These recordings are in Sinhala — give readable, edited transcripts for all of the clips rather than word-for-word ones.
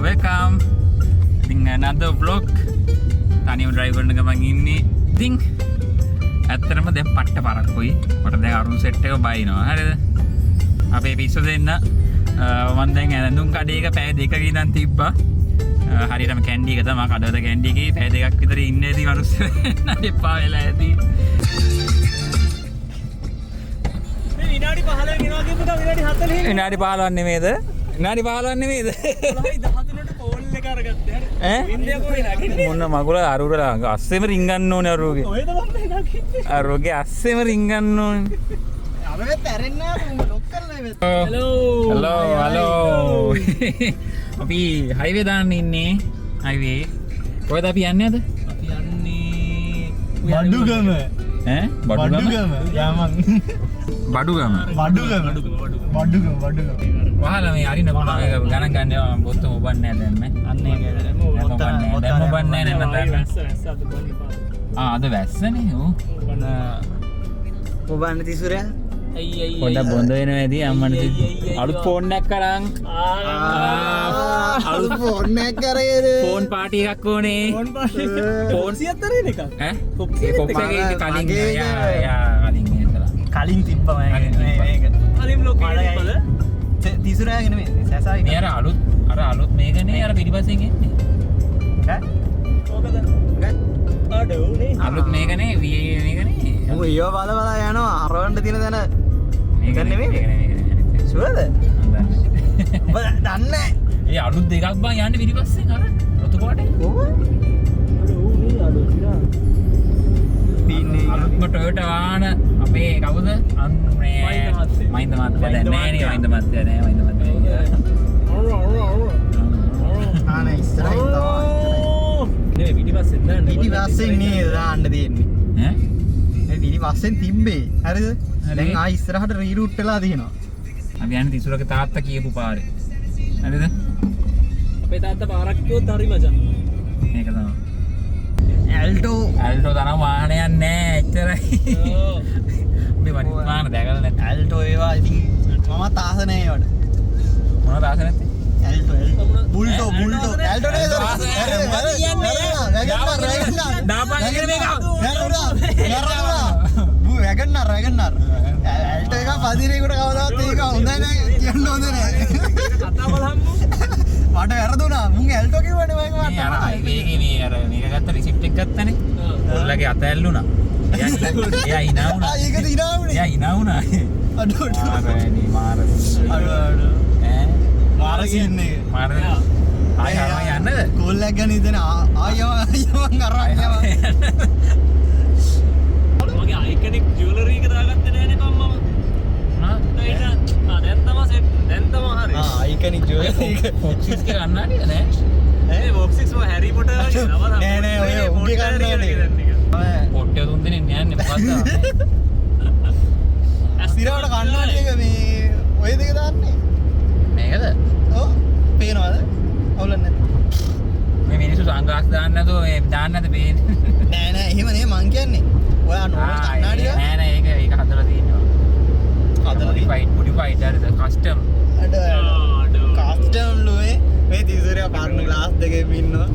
welcome. ඉතින් another vlog. තනියම drive කරන ගමන් ඉන්නේ. ඉතින් ඇත්තටම දැන් පට්ට පරක්කුයි. මට දැන් අරුන් සෙට් එක බයිනවා. හරිද? අපේ පිස්සු දෙන්න මම දැන් ඇඳුම් කඩේක පැය දෙකක ඉඳන් තිබ්බා. හරියටම කැන්ඩි එක තමයි කඩවල කැන්ඩි එකේ පැය දෙකක් විතර ඉන්නේ ඉතින් මිනිස්සු එපා වෙලා ඇති. මේ විනාඩි 15 ගෙනවා කියපුවා විනාඩි 40 විනාඩි 15ක් නෙමෙයිද? විනාඩි 15ක් නෙමෙයිද? 13ට කෝල් එක අරගත්තේ. ඈ? ඉන්දියා කෝල් නගින්නේ. මොන මගුල අරුර අස්සෙම රින්ගන්න ඕනේ අරුගේ. ඔයද මම නගින්නේ. අරුගේ අස්සෙම රින්ගන්න ඕනේ. අපේ තැරෙන්න ලොක් කරලා ඉවෙත්. හලෝ. අපි හයිවේ දාන්න ඉන්නේ. හයිවේ. කොහෙද අපි යන්නේ අද? අපි යන්නේ බඩුගම ඈ? බඩුගම. යමන් බඩුගම. බඩුගම වහලා මේ අරින්න පුළුවන් එක ගණන් ගන්න ඒවා මම බොත්තම ඔබන්නේ නැහැ දැන් මේ. අන්න ඒක දැන් ඔබන්නේ නැහැ නේද? අද වැස්සනේ. ඔව්. ඔබන්න තිසුරය පොඩ්ඩක් බොඳ වෙනවා ඇති අම්මට අලුත් ෆෝන් එකක් කරන් අලුත් ෆෝන් එකක් කරේද ෆෝන් පාටි එකක් ඕනේ ෆෝන් 84 එකක් ඈ කොප්පි ඒ කොප්පි එකේ කලින් කලින් ඉඳලා කලින් තිබ්බම මේක කලින් ලෝකේ ඉපද තිසුරයගෙන මේ සැසයි මේ අර අලුත් මේකනේ අර පිටිපස්සෙන් එන්නේ ඕකද අඩෝනේ අලුත් මේකනේ මේකනේ ඌ ඊව බල යනවා අරවන්න තියෙන තැන මේක නෙමෙයි ෂුවර්ද ඔබ දන්නේ ඒ අලුත් දෙකක් බං යන්නේ පිටිපස්සෙන් අර රතු පාටේ අඩෝනේ අඩෝසිරා පින්නේ අලුත්ම ටොයෝටා වාහන අපේ කවුද මහින්ද මහත්තයා දැන් නෑ නේ මහින්ද මහත්තයා නෑ මහින්ද මහත්තයා ආන ඉස්සරහින් නේ පිටිපස්සෙන් දාන්න පිටිපස්සෙන් නේ දාන්න තියෙන්නේ ඈ ඒ පිටිපස්සෙන් තිබ්බේ හරිද දැන් ආ ඉස්සරහට රීරූට් වෙලා තියෙනවා අපි යන්නේ තිසුරගේ තාත්තා කියපු පාරේ හරිද අපේ තාත්තා පාරක් කිව්වොත් හරි මචං මේක තමයි ඇල්ටෝ තරම් වාහනයක් නෑ එච්චරයි මේ වාහන දැකලා නැත්නම් ඇල්ටෝ ඒවා ඉතින් මම තාස නෑ ඒවට මොනවද ආස නැත්තේ ඇල්ටෝ බුල්ටෝ ඇල්ටෝ නේද දාපන් ඉගෙන මේක වැගන්නර් ඇල්ටෝ එක පදිරේකට කවදාවත් ඒක හොඳ නෑ කියන්න හොඳ නෑ කතා බලම්මු මට වැරදුනා මුන් ඇල්ටෝ කිව්වනේ මම මේ අර මේකේ මේ අර මේක ගත්ත රිසිප්ට් එක ගත්තනේ ඔල්ලගේ අත ඇල්ලුණා එයා hina වුණා ඒකද hina වුණේ එයා hina වුණා අඩෝ මාරනේ මාර අඩෝ ඈ මාර කියන්නේ මාර ආය යන්නද කෝල්ලක් ගන්න ඉතින් ආයම අරන් යනවා මගේ අයිකනික් ජුවලරි එක දාගත්තේ නෑනේ කම්මම දැන් තමයි සෙට් දැන් තමයි හරි අයිකනික් ජුවලරි ෆොක්සිස් එක ගන්නානේ නෑ ඒ බොක්ස් 6 හැරි පොටර් වගේ නම නෑ නෑ ඔය උගේ ගන්නවා පොට්ටේ තුන් දෙනෙක් යන්නේ මොකද්ද සිරවට කන්නාඩි එක මේ ඔය දෙක දාන්නේ මේකද ඔව් පේනවද අවුලක් නැද්ද මේ මිනිස්සු සංග්ලාස් දාන්න නැතුව මේ දාන්න නැද පේන්නේ නෑ නෑ එහෙම නේ මං කියන්නේ ඔයා නෝන කන්නාඩිය නෑ නෑ ඒක හදලා තියෙනවා මොඩිෆයිඩ් හරිද කස්ටම් කස්ටම් ලුවේ මේ තිසුරයා පරණ ග්ලාස් දෙකෙම ඉන්නවා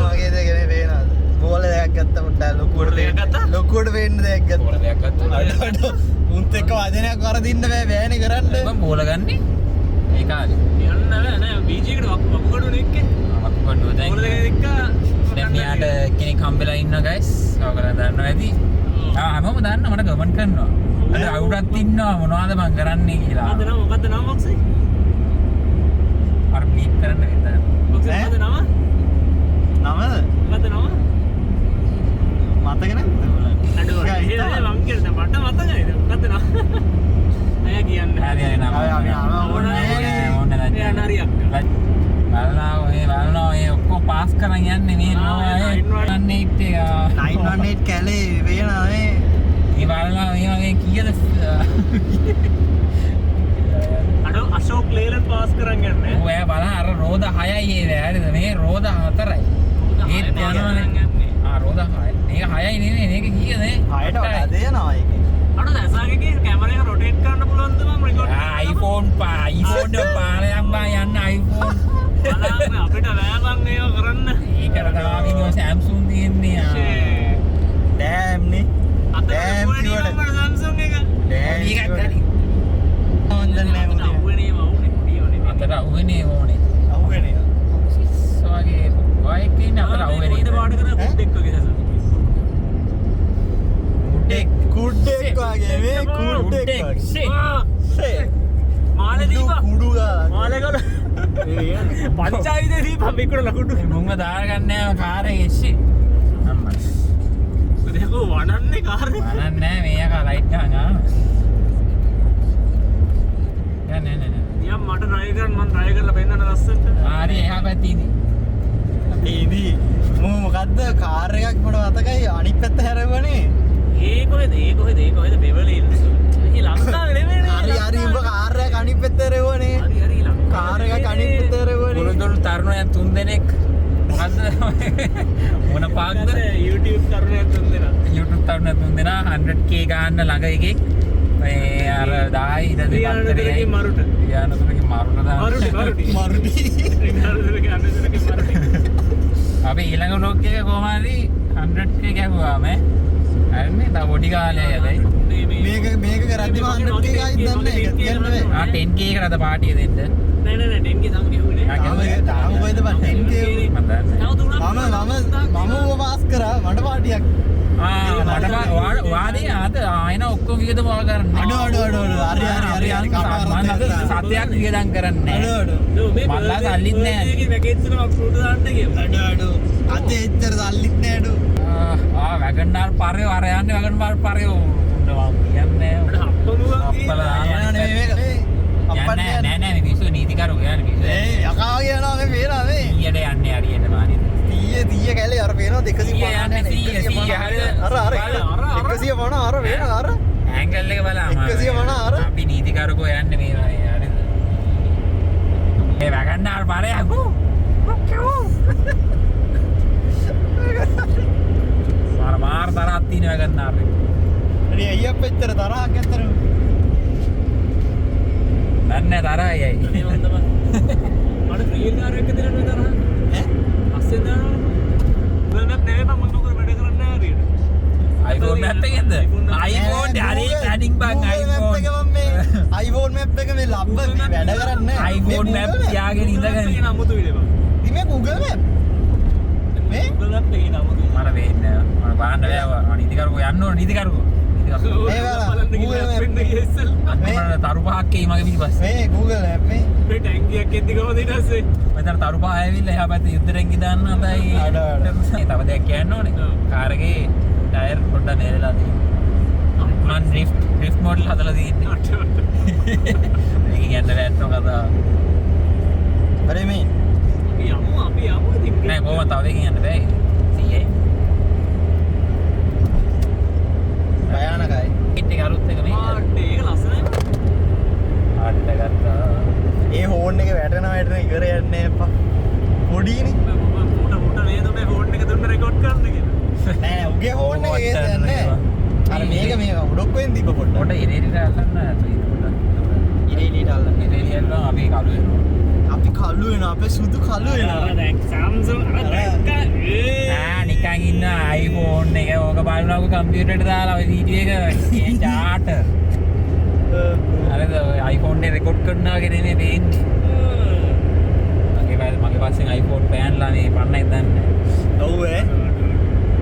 මගේ දෙක නේ පේනවද බෝල දෙකක් ගත්තා මුට්ටා ලොකුවට පේන්න දෙයක් ගත්තා බෝල දෙයක් ගත්තා උන්ත් එක්ක වදනයක් වරදින්න බෑ බෑනේ කරන්න මම බෝල ගන්නේ ඒ කාලේ යන්න නෑ බීජි එකට වකුගඩු නෙක්කේ වකුගඩුව දැන් ඕන දෙක එක්ක දැන් මෙයාට කෙනෙක් හම්බෙලා ඉන්නවා ගයිස් ඔයගොල්ලෝ දන්නවා ඇති හැමෝම දන්නවා මට කමෙන්ට් කරනවා අද අවුටත් ඉන්නවා මොනවද මං කරන්නේ කියලා මොකද්ද නම බොක්සේ අර ප්ලීට් කරන්න විතර බොක්සේ මොකද්ද නම නමද මොකද්ද නම මතක නැද්ද අඩෝ මං කියන්නේ මට මතකයිද මොකද්ද නම අය කියන්නේ හරි හරි නම ඕනේ නරියක් බලනවා ඔය ඔක්කොම පාස් කරන් යන්නේ මේ 918 එක 918 කැලේ වේනවා මේ බලනවා මේ වගේ කීයද අඩෝ අශෝක් ලේලන් පාස් කරන් යන්නේ ඔය බලන්න අර රෝද 6යි ඒ හරිද මේ රෝද 4යි ඒත් යනවනේ රෝද 6 මේක 6යි නෙමෙයි මේක කීයද 6ට වඩා දෙනවා ඒකේ අඩෝ දැසාගේ කැමරා එක රොටේට් කරන්න පුළුවන්ද මම රෙකෝඩ් iPhone එක පාරයක් බං මාලේ දීපා කුඩු ගාලා මාලේ ගල පංචායුධේ දීපා මේකට ලකුඩු මුංග දාගන්න නෑ කාරේ එස්සි අම්මස් දෙකෝ වනන්නේ කාරේ මනන් නෑ මේක ලයිට් ගහන නෑ යම් මට ණය කරන් මම ණය කරලා පෙන්නන ලස්සනට හරි එහා පැත්තේදී ඒදී මම මොකද්ද කාර් එකක් මට මතකයි අනිත් පැත්ත හැරෙවනේ ඒ කොහෙද බෙවලි හිල්ස් ඒ ලංකාවේ නෙමෙයිනේ හරි උඹ කාර් එකක් අනිත් පැත්ත හැරෙවනේ හරි ලංකාවේ කාර් එකක් අනිත් පැත්ත හැරෙවනේ පුරුදුළු තරුණයන් 3 දෙනෙක් මොකද්ද මොන පාක්ද YouTube තරුණයන් 3 දෙනා YouTube තරුණයන් 3 දෙනා 100k ගන්න ළඟ එකෙක් මේ අර 10 ඉඳ රියානතුරගේ මරුට යානතුරගේ මරුට දාන්න මරුටි රියානතුරගේ අන්නතුරගේ මරුට අපි ඊළඟ vlog එක කොහොම හරි 100k ගැහුවාම හරිනේ තව පොඩි කාලයක් හැබැයි මේක කරද්දිම 100k ගායිත් දන්නේ ඒක කියන්නේ 10k එකට අද පාටිය දෙන්න නෑ 10k තාම ගෙවුනේ තාම කොහෙද බං 10k මම දන්නේ මම වාස් කරා මට පාටියක් මට වාදේ ආද ආයන ඔක්කොම වියදම වා කරන්න අඩ හරි සත්‍යයක් වියදම් කරන්නේ අඩ මල්ලා සල්ලිත් නෑ මේකේ පැකේජ් එක අප්ලෝඩ් දාන්න කියලා අඩ අද එච්චර සල්ලිත් නෑ අඩ වැගන්නාල් පරයෝ අර යන්නේ වැගන්නාල් පරයෝ උන්නවා කියන්නේ අප්පලුවා අප්පලා අප්පන්නේ නෑ නෑ මිනිස්සු නීතිකරු කියන්නේ මිනිස්සු යකා කියනවා මේ පේනවා මේ 100ට යන්නේ හරියට මානේ 100 කැලේ අර පේනවා 250 අර 150 අර පේනවා අර ඇන්ගල් එක බලන්න 150 අර අපි නීතිකරුකෝ යන්නේ මේ වගේ හරිද ඒ වැගන්නාල් පරයෝ මාර තරහක් තියෙන වැගන්නාල් අනේ අයියා පෙච්චර තරහක් ඇත්තට දන්නේ තරහයි අය මේ වන්ද බං මට ක්‍රියල් කාර් එක දෙන්න තරහ ඈ අස්සෙන් දානවා නෑ නෑ මම මොකද වැඩ කරන්නේ නෑ හරියට iPhone map එකෙන්ද iPhone හරි පැඩින් බං iPhone map එක මේ ලබ්බ වැඩ කරන්නේ iPhone map තියාගෙන ඉඳගෙන අමුතු විදිහට බං ඉතින් Google map මේ Google Map එකේ අමුතු මට වෙන්නේ මම බාන්න බෑ නීතිකරුකෝ යන්න ඕන නීතිකරුකෝ මට තරු පහක් එයි මගේ පිටිපස්සේ මේ Google map මේ ටැංකියක් එද්දි කොහොමද ඊට පස්සේ මෙතන තරු පහ ඇවිල්ලා එහා පැත්තේ යුද්ධ ටැංකි දාන්න හදයි තව දෙයක් කියන්න ඕනේ කාර් එකේ ටයර් පොඩ්ඩක් නේරලා තියෙනවා මම ඩ්‍රිෆ්ට් මොඩල් හදලා තියෙන්නේ මේක කියන්න බෑත්තෝ කතා හරි මේ අපි යමු ඉතින් නෑ කොහොමද තව දෙකකින් යන්න බෑ 100යි භයානකයි කිට් එක අරුත් එක මේ ඒක ලස්සනයි ආඩට ගත්තා ඒ හෝන් එක වැටෙන ඉවර යන්නේ අප්පා පොඩිනේ මට නේද මේ ෆෝන් එක දුන්න රෙකෝඩ් කරන්න කියලා නෑ උගේ හෝන් එක ඒක යන්නේ අර මේක උඩොක්කෙන් දීප පොඩ්ඩක් පොඩ ඉරේලිට අල්ලන්න ඉරේලිට අල්ලන්න ඉරේලිය අල්ලන අපි කළු වෙනවා අපි කළු වෙනවා අපේ සුදු කළු වෙනවා දැන් Samsung අර නිකන් ඉන්න iPhone එක ඕක බලනකො කම්පියුටරේට දාලා ඔය වීඩියෝ එක චාටර් අරද iPhone එක රෙකෝඩ් කරනවා වගේ නෙමෙයි වෙන්නේ මගේ පස්සෙන් iPhone පෑන්ලා මේ පන්නයි දන්නේ ඔව් ඈ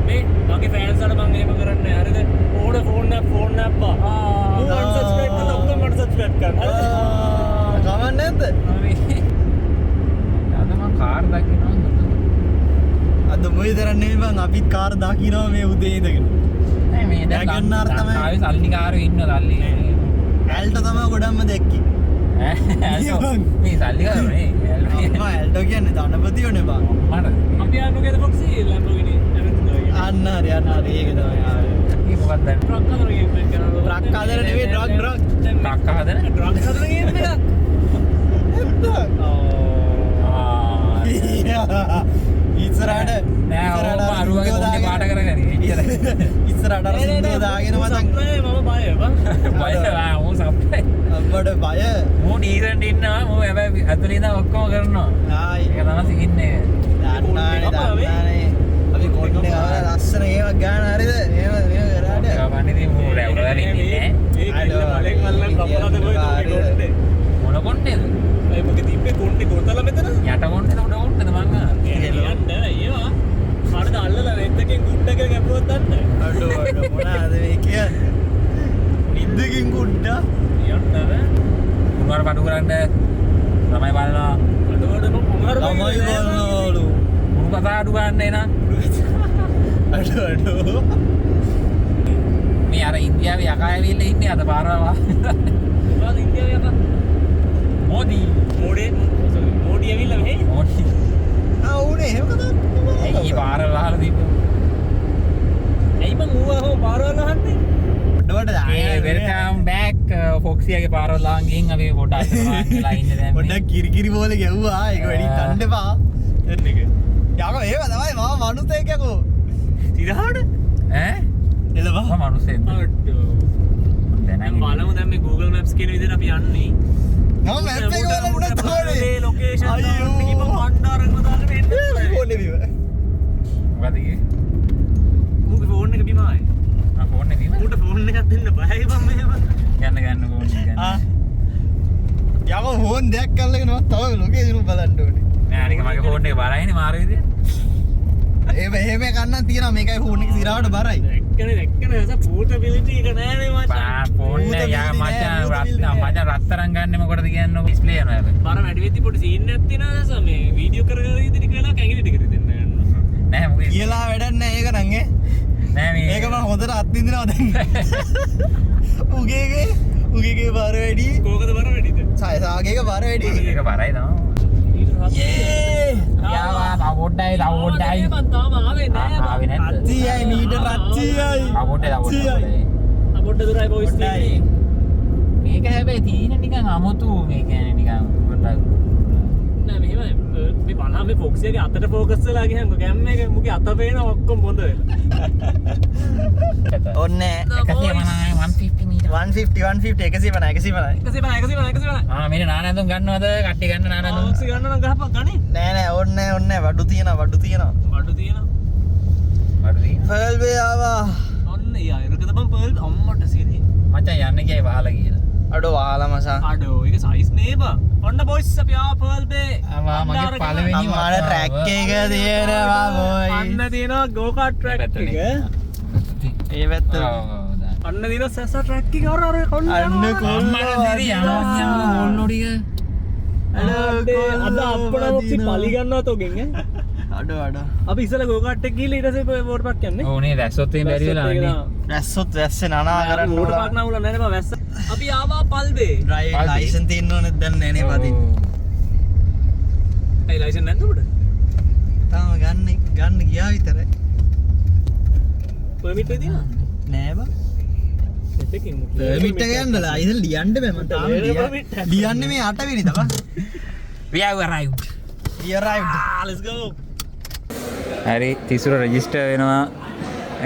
මේ මගේ ෆෑන්ස් වල මම එහෙම කරන්නේ හරිද ෆෝන් නැප්පා unsubscribe කරලා ඔක්කොම මට subscribe කරන්න හරිද කමක් නැද්ද අද මම කාර් දකින්නවා අද මොයි දරන්නේ බං අපිත් කාර් දකින්නවා මේ උදේ ඉඳගෙන නෑ මේ දැන් ගන්නාර තමයි ආවේ සල්ලිකාරයෝ ඉන්න සල්ලි ඇල්ට තමයි ගොඩක්ම දැක්කේ මේ සල්ලිකාරයෝ නේ අම්මා ඇල්ට කියන්නේ ධනපතියෝනේ බං මට අපි යන්නේ ෆොක්සි Lamborghini අන්න හරි ඒක තමයි ආවේ මේ මොකක්ද දැන් ට්‍රක් හදන ගේම් එක කරනවා ට්‍රක් හදන නෙවෙයි ට්‍රක් ට්‍රක් හදන ට්‍රක් හදන ගේම් එක ඉස්සරහට නෑ ඕම අරුවගේ මොන්නේ පාට කරගෙන ඉච්චර ඉස්සරහට අර සින්දුව දාගෙන මතක් මම බය බං බය ඕ සප්පයි අප්පට බය මෝ ඩීරන්ට ඉන්නවා මෝ හැබැයි ඇතුළේ ඉඳන් ඔක්කොම කරනවා ආයි ඒක තමයි ඉන්නේ දන්නානේ අපි කොට්ටේ ගාලා ලස්සන ඒවා ගන්න හරිද මේව කරාට ගමන්නේ ඉතින් මෝ රැවුල ඉන්නේ ඒක බලෙන් මල්ලන් කපලාද කොයි මොන කොණ්ඩේද ඒ මොකද තිබ්බේ කොණ්ඩේ කොතල මෙතන යට කොණ්ඩේද උඩ කොණ්ඩේද මං යන්න ඒවා හරිද අල්ලලා රෙද්දකින් ගුඩ් එකෙන් ගැපුවත් දන්නේ අඩෝ මොනවාද මේ කියන්නේ නිද්දකින් ඊට කුමාර පඩු කරන්න ළමයි බලනවා. ළමයි බලනවලු. කුණු කතා අඩු ගන්න එන. අඩෝ. මේ අර ඉන්දියාවේ යකා ඇවිල්ලා ඉන්නේ අද පාරවල්. මෝඩි ඇවිල්ලා මෙහෙ. මෝඩි. උනේ එහෙම කතාවක්. ඇයි පාරවල් අහලා තිබ්බ. ඇයි මං ඌව පාරවල් අහන්නේ? වෙල්කම් බෑක් ෆොක්සියාගේ පාරවල් ලාන් ගිහින් අපි පොඩ්ඩක් අතනවා ඉන්න දැන්. පොඩ්ඩක් කිරිකිරි බෝලේ ගැව්වා. ඒක වැඩි තන්න එපා. එන්න එක. යකෝ ඒව තමයි මම මනුස්සයෙක් යකෝ. සිරහට? ඈ? එළවා. මම මනුස්සයෙක්. දැන් බලමු දැන් මේ Google Maps කියන විදිහට අපි යන්නේ. මම මැප් එක බලන්න තෝරේ. ලොකේෂන් අයියෝ. කිම පණ්ඩාරක්ම දාගෙන එන්න. ෆෝන් එක බිම. මොකද කියේ? මූගේ ෆෝන් එක බිම ආයේ. ෆෝන් එක දීම. ඌට ෆෝන් එකක් දෙන්න බයයි මම මෙහෙම. ගන්න ෆෝන් එක ගන්න. යකෝ ෆෝන් දෙයක් කරලාගෙන මම තව ලොකේෂන් බලන්න ඕනේ. නෑ අනික මගේ ෆෝන් එක බරයිනේ මාර විදියට. එහෙම කන්නන් තියෙනවා මේකයි ෆෝන් එක සිරාවට බරයි. දැක්කනේ දැස පෝටබිලිටි එක නෑනේ මචං. ෆෝන් එක යා මචං රත්තරන් ගන්න මොකටද කියන්නේ ඩිස්ප්ලේ යනවා හැබැයි. බර වැඩි වෙද්දි පොඩි සීන් එකක් තියෙනවා දැස මේ වීඩියෝ කර ඉදිරි කියලා කැඟිලි ටික දෙන්න යනවා. නෑ මොකද කියලා වැඩක් නෑ ඒක නම් ඈ. නෑ මේ මේක මම හොඳට අත්විඳිනවා දැන්. උගේගේ බර වැඩි. කෝකද බර වැඩිද? සාගේක බර වැඩි. ඒක බරයි තමයි. යේ! යාවා තව පොඩ්ඩයි මම තාම ආවේ නෑ. ආවේ නැද්ද? 30යි මීටර 700යි. තව පොඩ්ඩයි. අපොඩ්ඩ දුරයි බොයිස් පොඩ්ඩයි. මේක හැබැයි තියෙන නිකන් අමුතු මේ කියන්නේ නිකන් පොඩ්ඩක් නෑ මෙහෙමයි මේ බලහන් මේ ෆොක්සියාගේ අතට ෆෝකස් වෙලා ගියන් කැම් එක මුගේ අත පේන ඔක්කොම බොඳ වෙලා. ඔන්න 150 මීටර 150 150 මෙන්න නානඳුන් ගන්නවද කට්ටි ගන්න නානඳුන් ෆොක්සි ගන්න නම් ගහපන් ගනේ. නෑ ඔන්න වඩු තියෙනවා බඩු තියෙනවා. වඩුදී ෆර්ල් වේ ආවා ඔන්න යා ඉරකද බම් පර්ල් අම්මට සිරි. මචං යන්න ගියයි වහලා කියලා අඩෝ වාලා මසා අඩෝ ඒක සයිස් නේබා. ඔන්න බොයිස් අපි ආ පර්ල් බේ. ආවා මගේ පළවෙනි අම්මාට ට්‍රැක් එක තියෙනවා බොයි අන්න තියෙනවා ගෝ කාට් ට්‍රැක් එක. ඒ පැත්ත අන්න තියෙනවා සැස ට්‍රැක් එක අර ඔන්න අන්න අම්මට සිරි යනවා ඕල්ලෝඩිය අද අප්පල මොක්සි පලි ගන්නවා තෝගෙන් ඈ. අඩෝ අපි ඉස්සලා ගෝ කාට් එක ගිහලා ඊට පස්සේ වෝටර් පාක් යන්නේ. ඕනේ දැස්සොත් එම් බැරි වෙලා නේ රැස්සොත් වැස්සේ නනා කරන්න වෝටර් පාක් නා උල නැහැ නේ වැස්ස. අපි ආවා පල්බේ. ඩ්‍රයිවිං ලයිසන් තියෙන්න ඕනෙත් දැන් නෑනේ පදින් ඒ ලයිසන් නැද්ද උඩ? තාම ගන්න ගියා විතරයි පර්මිට් එක තියෙනවද? නෑ බා එතකින් පර්මිට් එක ගන්නලා ඉතින් ලියන්න බෑ මම තාම ලියන්නේ මේ 8 වෙනි තමයි we have arrived we arrived let's go. හරි තිසුර රෙජිස්ටර් වෙනවා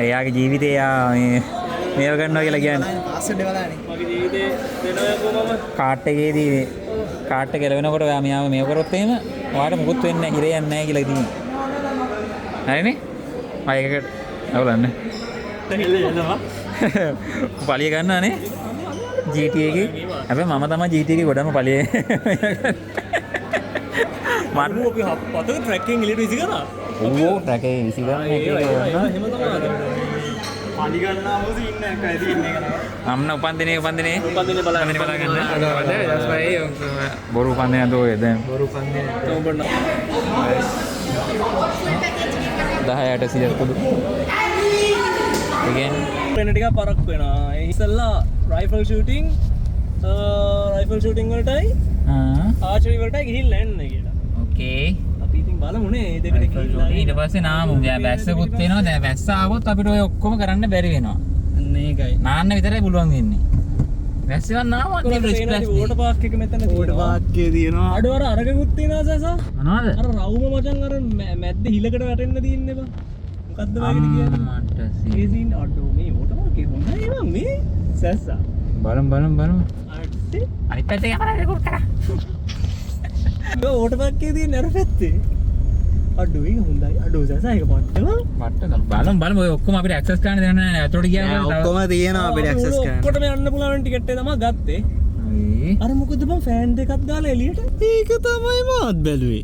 එයාගේ ජීවිතය එයා මේව කරනවා කියලා කියන්නේ පාස්වර්ඩ් එක බලන්න මගේ ජීවිතේ දෙනවා කොහොමද? කාට් එකේදී කාට් එක එලවෙනකොට ඔයා මෙයාව මේව කරොත් එහෙම ඔයාලට මුකුත් වෙන්නේ නැහැ හිරේ යන්නේ නැහැ කියලා ඉතින් හරිනේ මම ඒකට අවුලන්නේ තෙහෙල යනවා. පලිය ගන්නවානේ GTA එකේ හැබැයි මම තමයි GTA එකේ ගොඩම පලිය මරු අපි පතක ට්‍රැකින් එලියට විසි කරා. ඕ ට්‍රැකේ විසි කරන එක එහෙම තමයි. පලි ගන්නාම සීන් එකක් ඇති ඉන්නේ කරා අම්න උපන්දිනේ උපන්දිනේ බලන්න බොරු උපන්දිනේ දෝ දැන් බොරු උපන්දිනේ තෝඹන්න 10ට සියයට පොදු ඉතින් වෙන ටික පරක් වෙනවා. ඒ ඉස්සල්ලා රයිෆල් ෂූටින් වලටයි ආචරි වලටයි ගිහිල්ලා එන්න කියලා. ඕකේ අපි ඉතින් බලමුනේ ඒ දෙකට ගිහිල්ලා ඊට පස්සේ නාමු දැන් වැස්සකුත් වෙනවා දැන් වැස්ස ආවොත් අපිට ඔය ඔක්කොම කරන්න බැරි වෙනවා අන්න ඒකයි නාන්න විතරයි පුළුවන් වෙන්නේ වැස්සෙන් නාමත් නේ රිස්ප්ලස් වෝටර් පාක් එක මෙතන වෝටර් පාක් එකේ තියෙනවා අඩ අරගකුත් තියෙනවා සස. මොනවද අර රවුම මචං අර මැද්ද හිලකට වැටෙන්න තියෙන්නේ බා. මොකද්ද වගේ කියන්නේ? අම්මට ඒ සීන් අඩෝ මේ වෝටර් පාක් එක හොඳයි මම මේ සස. බලමු අඩේ අනිත් පැත්තේ යමරා රෙකෝඩ් කරා වෝටර් පාක් එකේ තියෙන අර පැත්තේ අඩෝ ඒක හොඳයි. අඩෝ සස ඒක පට්ටම බලමු ඔය ඔක්කොම අපිට ඇක්සස් කරන්න දෙන්න නැහැ අතට ගියාම ඔක්කොම තියෙනවා අපිට ඇක්සස් කරන්න ඔක්කොටම යන්න පුළුවන් ටිකට් එක තමයි ගත්තේ. අර මොකද බං ෆෑන් දෙකක් දාලා එළියට. ඒක තමයි මාත් බැලුවේ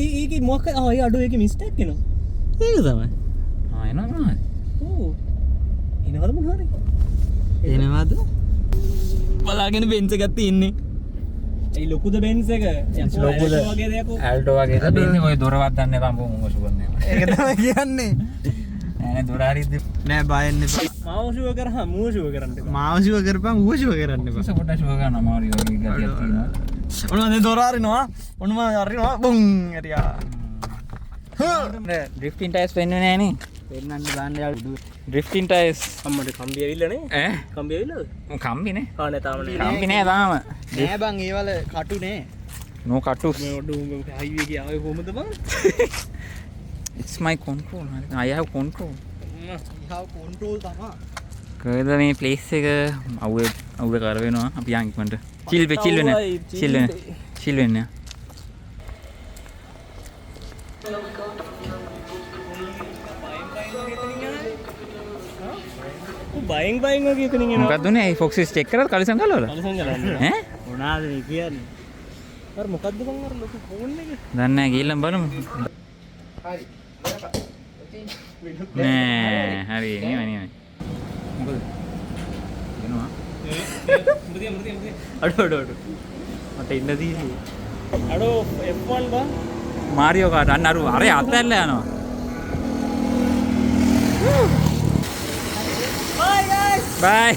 ඒක මොකක් ආයි අඩෝ ඒකේ මිස්ටේක් එනවා. ඒක තමයි එනවා ඕ එනවද මොනවාරි? එනවද බලාගෙන බෙන්ස එකක් තියෙන්නේ. ඒ ලොකුද බෙන්ස් එක? ලොකුද? වගේ දෙයක්. ඇල්ටෝ වගේ දෙන්නේ ඔය දොරවත් දන්න එපා මොකද සුවන්නේ. ඒක තමයි කියන්නේ. නෑ දොර හරිද නෑ බයෙන්න එපා. මාව ෂුව කරා මූ ෂුව කරන්න එපා. මාව ෂුව කරපන් ඌව ෂුව කරන්න එපා. කොහොමද පොඩ ෂුව ගන්න අමාරු වගේ ගතියක් තියෙනවා. ඔන්න දැන් දොර අරිනවා. ඔන්න මම අරිනවා. බුම් හරියා. ඩ්‍රිෆ්ටින් ටයර්ස් වෙන්නේ නෑනේ. පෙන්නන්න දාන්න යාළු. ඩ්‍රිෆ්ටින් ටයර්ස් අම්මට කම්බි ඇවිල්ලා නේ? ඈ කම්බි ඇවිල්ලාද? කම්බිනේ. ආ නෑ තාම නෑ. කම්බි නෑ තාම. නෑ බං ඒවල කටු නේ. No කටුස්. මේ ඔඩු හයිවේ ගියා ආවේ කොහමද බං? It's my control. I have control. ඉහාව කන්ට්‍රෝල් තමා. කොහෙද මේ ප්ලේස් එක අවුව කර වෙනවා අපි යන් ඉක්මනට. චිල් වෙන්න. චිල් වෙන්න. බයෙන් වගේ එතනින් එනවා. මොකක්ද උනේ? ෆොක්සිස් චෙක් කරලා කලිසම් ගලවලා. කලිසම් ගලන්නේ. ඈ? මොනාද මේ කියන්නේ? අර මොකද්ද බං අර ලොකු ෆෝන් එක? දන්නේ නැහැ ගිහිල්ලා බලමු. හරි. නෑ හරි නෙමෙයි. මොකද? එනවා. මුදිය. අඩෝ. මට ඉන්න දීලා. අඩෝ F1 බං. මාරියෝ කාට අන්න අර අතැල්ලා යනවා. Bye guys. Bye.